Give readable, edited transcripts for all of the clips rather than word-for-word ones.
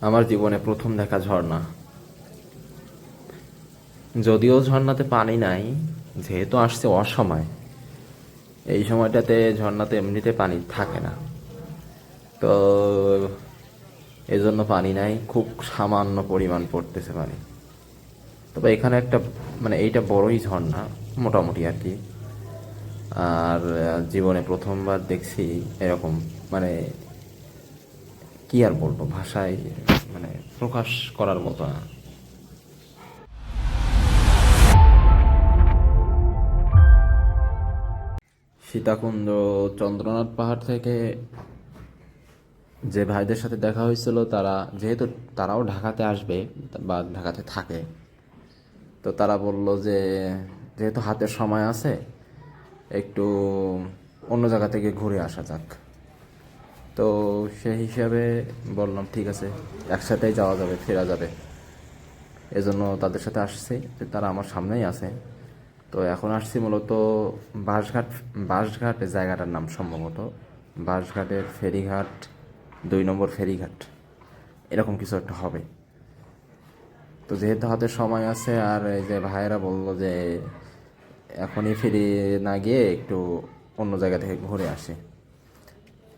আমার জীবনে প্রথম দেখা ঝর্ণা। যদিও ঝর্ণাতে পানি নাই, যেহেতু আসছে অসময়, এই সময়টাতে ঝর্ণাতে এমনিতে পানি থাকে না। তো এজন্য পানি নাই, খুব সামান্য পরিমাণ পড়তেছে পানি। তবে এখানে একটা মানে এইটা বড়ই ঝর্ণা, মোটামুটি আর কি। আর জীবনে প্রথমবার দেখছি এরকম, মানে কি আর বলবো, ভাষায় মানে প্রকাশ করার মতো না। সীতাকুণ্ড চন্দ্রনাথ পাহাড় থেকে যে ভাইদের সাথে দেখা হয়েছিল, তারা যেহেতু তারাও ঢাকাতে আসবে বা ঢাকাতে থাকে, তো তারা বলল যে যেহেতু হাতের সময় আছে, একটু অন্য জায়গা থেকে ঘুরে আসা যাক। তো সেই হিসাবে বললাম ঠিক আছে, একসাথেই যাওয়া যাবে, ফেরা যাবে। এজন্য তাদের সাথে আসছি, যে তারা আমার সামনেই আছে। তো এখন আসছি মূলত বাঁশঘাট। বাঁশঘাট জায়গাটার নাম সম্ভবত বাঁশঘাটের ফেরিঘাট, 2 নম্বর ফেরিঘাট, এরকম কিছু একটা হবে। তো যেহেতু হাতে সময় আছে, আর এই যে ভাইয়েরা বললো যে এখনই ফিরে না গিয়ে একটু অন্য জায়গা থেকে ঘুরে আসি,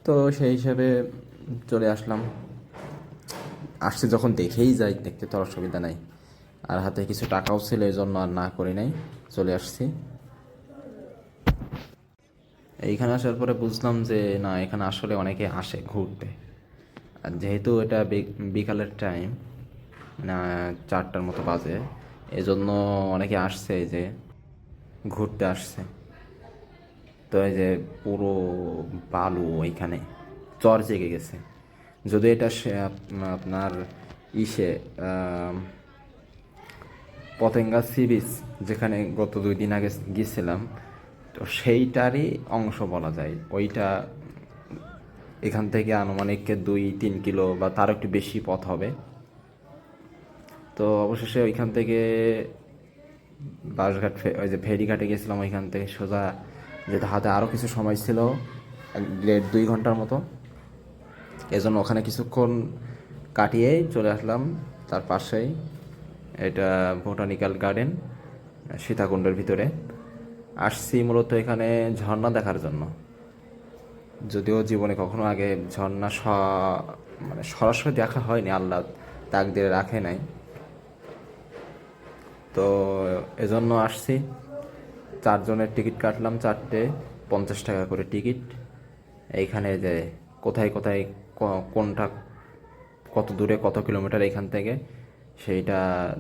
তো সেই হিসাবে চলে আসলাম। আসছি যখন দেখেই যাই, দেখতে তো আর অসুবিধা নাই। আর হাতে কিছু টাকাও ছিল, এই জন্য আর না করি নাই, চলে আসছি। এইখানে আসার পরে বুঝলাম যে না, এখানে আসলে অনেকে আসে ঘুরতে। আর যেহেতু এটা বিকালের টাইম, না 4টার মতো বাজে, এজন্য অনেকে আসছে, এই যে ঘুরতে আসছে। তো এই যে পুরো বালু এইখানে চর জেগে গেছে। যদি এটা আপনার ইসে পতেঙ্গা সি বিচ, যেখানে গত 2 দিন আগে গিয়েছিলাম, তো সেইটারই অংশ বলা যায় ওইটা। এখান থেকে আনুমানিক 2-3 কিলো বা তার একটু বেশি পথ হবে। তো অবশেষে ওইখান থেকে বাসঘাট, ওই যে ফেরিঘাটে গেছিলাম, ওইখান থেকে সোজা যেতে হাতে আরও কিছু সময় ছিল, 1.5-2 ঘন্টার মতো। এজন্য ওখানে কিছুক্ষণ কাটিয়েই চলে আসলাম তার পাশেই। এটা বোটানিক্যাল গার্ডেন, সীতাকুণ্ডের ভিতরে। আসছি মূলত এখানে ঝর্ণা দেখার জন্য। যদিও জীবনে কখনো আগে ঝর্ণা মানে সরাসরি দেখা হয়নি, আল্লাহ তাকদিরে রাখে নাই। তো এজন্য আসছি। 4 জনের টিকিট কাটলাম, 4টে, 50 টাকা করে টিকিট। এইখানে যে কোথায় কোথায় কোনটা কত দূরে, কত কিলোমিটার এখান থেকে, সেইটা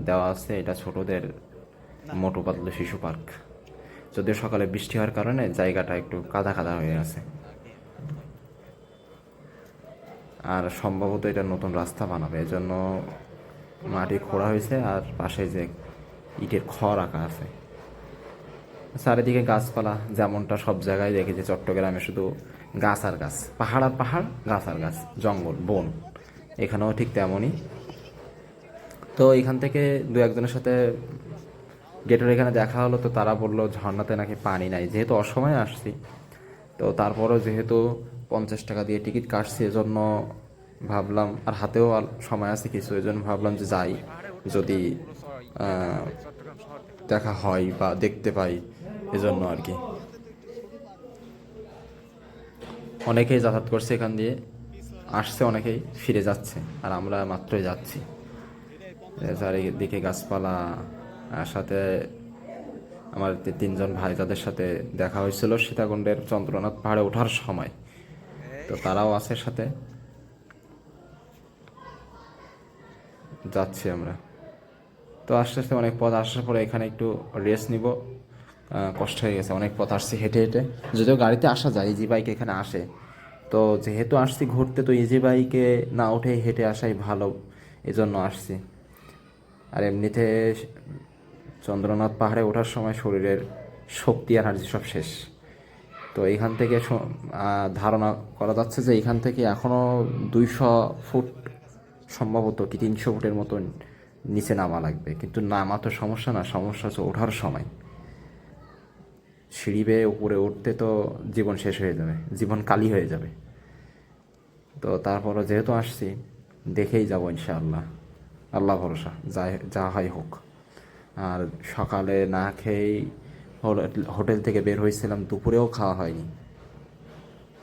দেওয়া আছে। এটা ছোটদের মোটু পাতলু শিশু পার্ক। যদিও সকালে বৃষ্টি হওয়ার কারণে জায়গাটা একটু কাদা কাদা হয়ে আছে। আর সম্ভবত এটা নতুন রাস্তা বানাবে, এজন্য মাটি খোঁড়া হয়েছে, আর পাশে যে ইটের খড় রাখা আছে। চারিদিকে গাছপালা, যেমনটা সব জায়গায় দেখেছি চট্টগ্রামে, শুধু গাছ আর গাছ, পাহাড় আর পাহাড়, গাছ আর গাছ, জঙ্গল বন। এখানেও ঠিক তেমনই। তো এখান থেকে 2-1 জনের সাথে গেটের এখানে দেখা হলো, তো তারা বললো ঝর্ণাতে নাকি পানি নাই, যেহেতু অসময়ে আসছি। তো তারপরেও যেহেতু 50 টাকা দিয়ে টিকিট কাটছি, এজন্য ভাবলাম, আর হাতেও সময় আছে কিছু, এজন্য ভাবলাম যে যাই, যদি দেখা হয় বা দেখতে পাই, এজন্য আর কি। অনেকেই যাতায়াত করছে এখান দিয়ে, আসছে অনেকেই, ফিরে যাচ্ছে, আর আমরা মাত্রই যাচ্ছি। চারিদিকে গাছপালা। আর সাথে আমার 3 জন ভাই, যাদের সাথে দেখা হয়েছিল সীতাকুণ্ডের চন্দ্রনাথ পাহাড়ে ওঠার সময়, তো তারাও আছে সাথে। যাচ্ছি আমরা। তো আস্তে আস্তে অনেক পথ আসার পরে এখানে একটু রেস্ট নিব। কষ্ট হয়ে গেছে, অনেক পথ আসছি হেঁটে হেঁটে। যদিও গাড়িতে আসা যায়, ইজি বাইক এখানে আসে, তো যেহেতু আসছি ঘুরতে, তো ইজি বাইকে না উঠে হেঁটে আসাই ভালো, এজন্য আসছি। আর এমনিতে চন্দ্রনাথ পাহাড়ে ওঠার সময় শরীরের শক্তি এনার্জি সব শেষ। তো এইখান থেকে ধারণা করা যাচ্ছে যে এইখান থেকে এখনও 200 ফুট, সম্ভবত কি 300 ফুটের মতো নিচে নামা লাগবে। কিন্তু নামা তো সমস্যা না, সমস্যা হচ্ছে ওঠার সময়। সিঁড়ি বেয়ে উপরে উঠতে তো জীবন শেষ হয়ে যাবে, জীবন কালি হয়ে যাবে। তো তারপরও যেহেতু আসছি, দেখেই যাব ইনশাআল্লাহ, আল্লাহ ভরসা, যা হয় হোক। আর সকালে না খেয়েই হোটেল থেকে বের হয়েছিলাম, দুপুরেও খাওয়া হয়নি।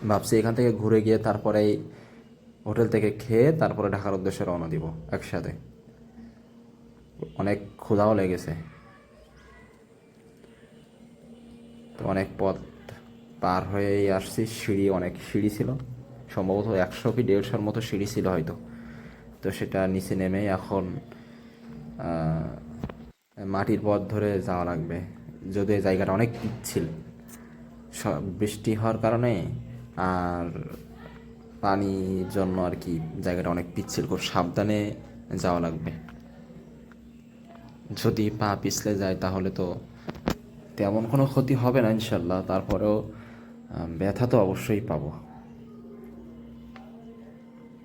ভাবছি এখান থেকে ঘুরে গিয়ে তারপরেই হোটেল থেকে খেয়ে তারপরে ঢাকার উদ্দেশ্যে রওনা দিব একসাথে। অনেক ক্ষুধাও লেগেছে, তো অনেক পথ পার হয়েই আসছি। অনেক সিঁড়ি ছিল, সম্ভবত 100 কি 150-র মতো সিঁড়ি ছিল হয়তো। তো সেটা নিচে নেমে এখন মাটির পথ ধরে যাওয়া লাগবে, যদিও এই জায়গাটা অনেক পিচ্ছিল, বৃষ্টি হওয়ার কারণে আর পানির জন্য আর কি জায়গাটা অনেক পিচ্ছিল, খুব সাবধানে যাওয়া লাগবে। যদি পা পিছলে যায় তাহলে তো তেমন কোনো ক্ষতি হবে না ইনশাল্লাহ, তারপরেও ব্যথা তো অবশ্যই পাবো।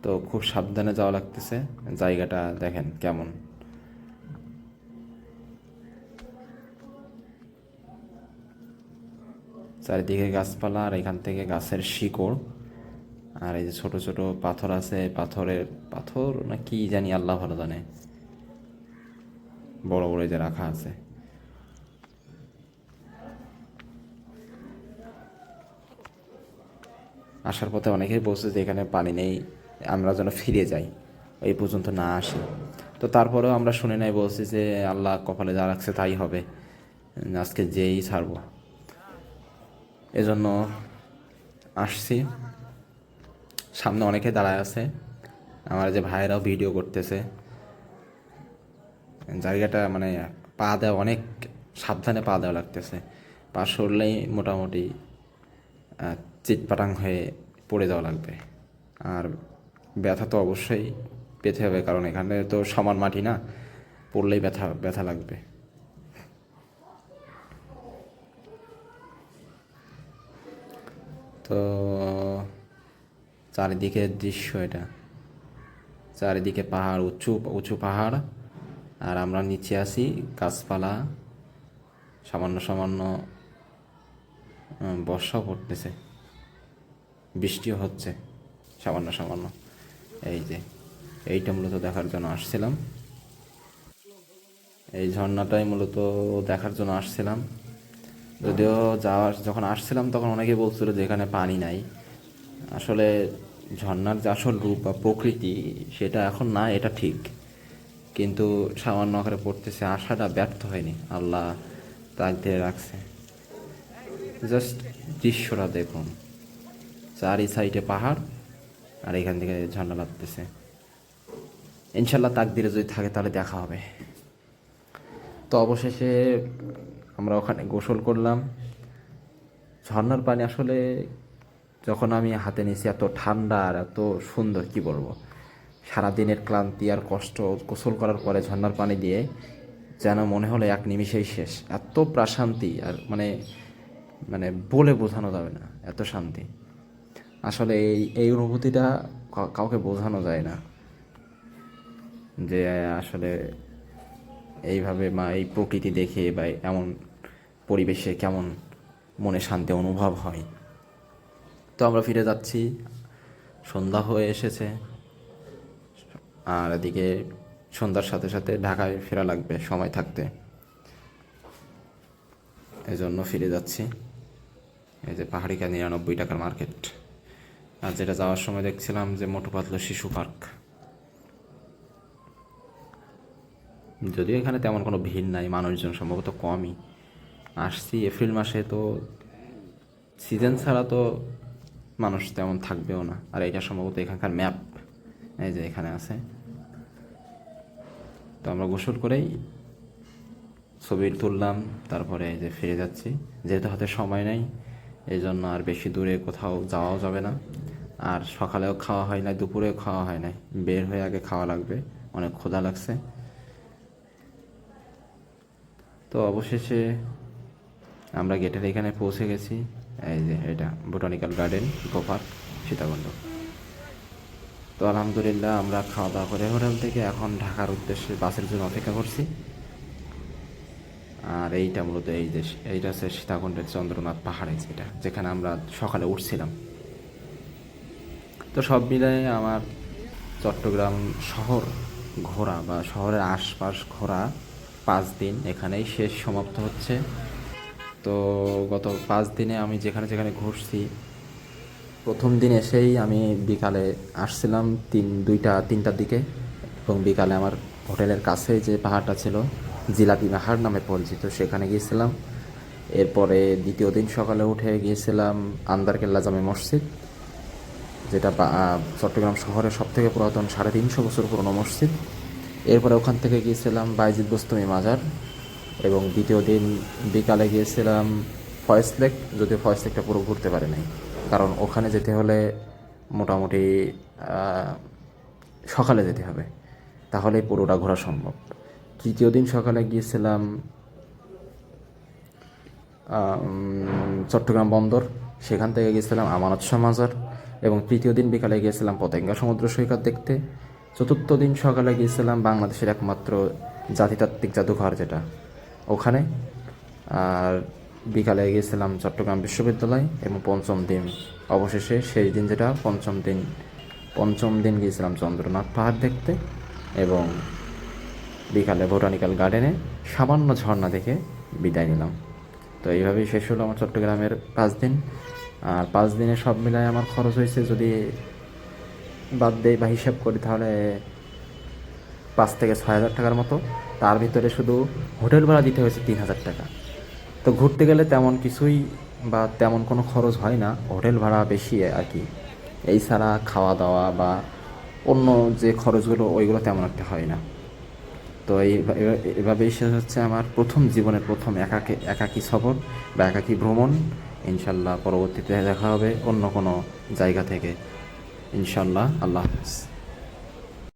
তো খুব সাবধানে যাওয়া লাগতেছে। জায়গাটা দেখেন কেমন, চারিদিকে গাছপালা, আর এখান থেকে গাছের শিকড়, আর এই যে ছোট ছোট পাথর আছে, পাথর না কি জানি, আল্লাহ ভালো জানে, বড় বড় যে রাখা আছে। আসার পথে অনেকেই বলছে যে এখানে পানি নেই, আমরা যেন ফিরে যাই, এই পর্যন্ত না আসি। তো তারপরেও আমরা শুনে নাই, বলছি যে আল্লাহ কপালে যা রাখছে তাই হবে, আজকে যেই ছাড়বো, এজন্য আসছি। সামনে অনেকে দাঁড়ায় আছে, আমার যে ভাইয়েরাও ভিডিও করতেছে। জায়গাটা মানে পা দেওয়া অনেক সাবধানে পা দেওয়া লাগতেছে, পা সরলেই মোটামুটি চিটপাটাং হয়ে পড়ে যাওয়া লাগবে। আর ব্যথা তো অবশ্যই পেতে হবে, কারণ এখানে তো সমান মাটি না, পড়লেই ব্যথা ব্যথা লাগবে। তো চারিদিকের দৃশ্য এটা, চারিদিকে পাহাড়, উঁচু উঁচু পাহাড়, আর আমরা নিচে আছি, গাছপালা, সামান্য সামান্য বর্ষাও পড়তেছে, বৃষ্টিও হচ্ছে সামান্য সামান্য। এই যে এইটা মূলত দেখার জন্য আসছিলাম, এই ঝর্ণাটাই মূলত দেখার জন্য আসছিলাম। যদিও যখন আসছিলাম তখন অনেকে বলছিল যে এখানে পানি নাই। আসলে ঝর্ণার যে আসল রূপ বা প্রকৃতি সেটা এখন না, এটা ঠিক, কিন্তু সামান্য আকারে পড়তেছে, আশাটা ব্যর্থ হয়নি, আল্লাহ তাকদিরে রাখছে। জাস্ট দৃশ্যটা দেখুন, চারি সাইডে পাহাড়, আর এখান থেকে ঝর্ণা লাগতেছে। ইনশাল্লাহ তাকদিরে যদি থাকে তাহলে দেখা হবে। তো অবশেষে আমরা ওখানে গোসল করলাম। ঝর্ণার পানি আসলে যখন আমি হাতে নিয়েছি, এত ঠান্ডা আর এত সুন্দর, কি বলবো, সারাদিনের ক্লান্তি আর কষ্ট গোসল করার পরে ঝর্ণার পানি দিয়ে যেন মনে হলো এক নিমিষেই শেষ। এত প্রশান্তি, আর মানে মানে বলে বোঝানো যাবে না, এত শান্তি। আসলে এই অনুভূতিটা কাউকে বোঝানো যায় না, যে আসলে এইভাবে এই প্রকৃতি দেখে বা এমন পরিবেশে কেমন মনে শান্তি অনুভব হয়। তো আমরা ফিরে যাচ্ছি, সন্ধ্যা হয়ে এসেছে, আর এদিকে সন্ধ্যার সাথে সাথে ঢাকায় ফেরা লাগবে সময় থাকতে, এজন্য ফিরে যাচ্ছি। এই যে পাহাড়িকা 99 টাকার মার্কেট, আর যেটা যাওয়ার সময় দেখছিলাম যে মোটু পাতলু শিশু পার্ক। যদিও এখানে তেমন কোনো ভিড় নাই, মানুষজন সম্ভবত কমই। আসছি এপ্রিল মাসে, তো সিজন ছাড়া তো মানুষ তেমন থাকবেও না। আর এটা সম্ভবত এখানকার ম্যাপ, এই যে এখানে আছে। তো আমরা গোসল করেই ছবি তুললাম, তারপরে এই যে ফিরে যাচ্ছি। যেহেতু হাতে সময় নেই, এই জন্য আর বেশি দূরে কোথাও যাওয়াও যাবে না। আর সকালেও খাওয়া হয় নাই, দুপুরেও খাওয়া হয় নাই, বের হয়ে আগে খাওয়া লাগবে, অনেক ক্ষুধা লাগছে। তো অবশেষে আমরা গেটের এখানে পৌঁছে গেছি। এই যে এটা botanical garden, eco park, Sitakunda. তো আলহামদুলিল্লাহ আমরা খাওয়া দাওয়া করে হোটেল থেকে এখন ঢাকার উদ্দেশ্যে বাসের জন্য অপেক্ষা করছি। আর এইটা মূলত এইটা হচ্ছে সীতাকুণ্ডের চন্দ্রনাথ পাহাড়ে, যেখানে আমরা সকালে উঠছিলাম। তো সব মিলাই আমার চট্টগ্রাম শহর ঘোরা বা শহরের আশপাশ ঘোরা 5 দিন এখানেই শেষ সমাপ্ত হচ্ছে। তো গত 5 দিনে আমি যেখানে যেখানে ঘুরছি, প্রথম দিন এসেই আমি বিকালে আসছিলাম 3টার দিকে, এবং বিকালে আমার হোটেলের কাছে যে পাহাড়টা ছিল জিলাপি পাহাড় নামে পরিচিত, সেখানে গিয়েছিলাম। এরপরে দ্বিতীয় দিন সকালে উঠে গিয়েছিলাম আন্দারকেল্লা জামে মসজিদ, যেটা চট্টগ্রাম শহরের সবথেকে পুরাতন 350 বছর পুরনো মসজিদ। এরপরে ওখান থেকে গিয়েছিলাম বাইজিদ বোস্তামি মাজার, এবং দ্বিতীয় দিন বিকালে গিয়েছিলাম ফয়েজ লেক, যদিও ফয়েজ লেকটা পুরো ঘুরতে পারি নাই, কারণ ওখানে যেতে হলে মোটামুটি সকালে যেতে হবে, তাহলেই পুরোটা ঘোরা সম্ভব। তৃতীয় দিন সকালে গিয়েছিলাম চট্টগ্রাম বন্দর, সেখান থেকে গিয়েছিলাম আমানত শাহ মাজার, এবং তৃতীয় দিন বিকালে গিয়েছিলাম পতেঙ্গা সমুদ্র সৈকত দেখতে। চতুর্থ দিন সকালে গিয়েছিলাম বাংলাদেশের একমাত্র জাতিতাত্ত্বিক জাদুঘর যেটা ওখানে, আর বিকালে গিয়েছিলাম চট্টগ্রাম বিশ্ববিদ্যালয়, এবং অবশেষে শেষ দিন যেটা পঞ্চম দিন গিয়েছিলাম চন্দ্রনাথ পাহাড় দেখতে, এবং বিকালে বোটানিক্যাল গার্ডেনে সামান্য ঝর্ণা দেখে বিদায় নিলাম। তো এইভাবেই শেষ হলো আমার চট্টগ্রামের 5 দিন। আর 5 দিনে সব মিলায় আমার খরচ হয়েছে, যদি বাদ দেই বা হিসাব করি, তাহলে 5 থেকে 6 হাজার টাকার মতো। তার ভিতরে শুধু হোটেল ভাড়া দিতে হয়েছে 3 হাজার টাকা। তো ঘুরতে গেলে তেমন কিছুই বা তেমন কোনো খরচ হয় না, হোটেল ভাড়া বেশি আর কি। এই ছাড়া খাওয়া দাওয়া বা অন্য যে খরচগুলো ওইগুলো তেমন একটা হয় না। তো এভাবেই শেষ হচ্ছে আমার জীবনের প্রথম একাকী সফর বা একাকী ভ্রমণ। ইনশাল্লাহ পরবর্তীতে দেখা হবে অন্য কোনো জায়গা থেকে। ইনশাল্লাহ, আল্লাহ হাফিজ।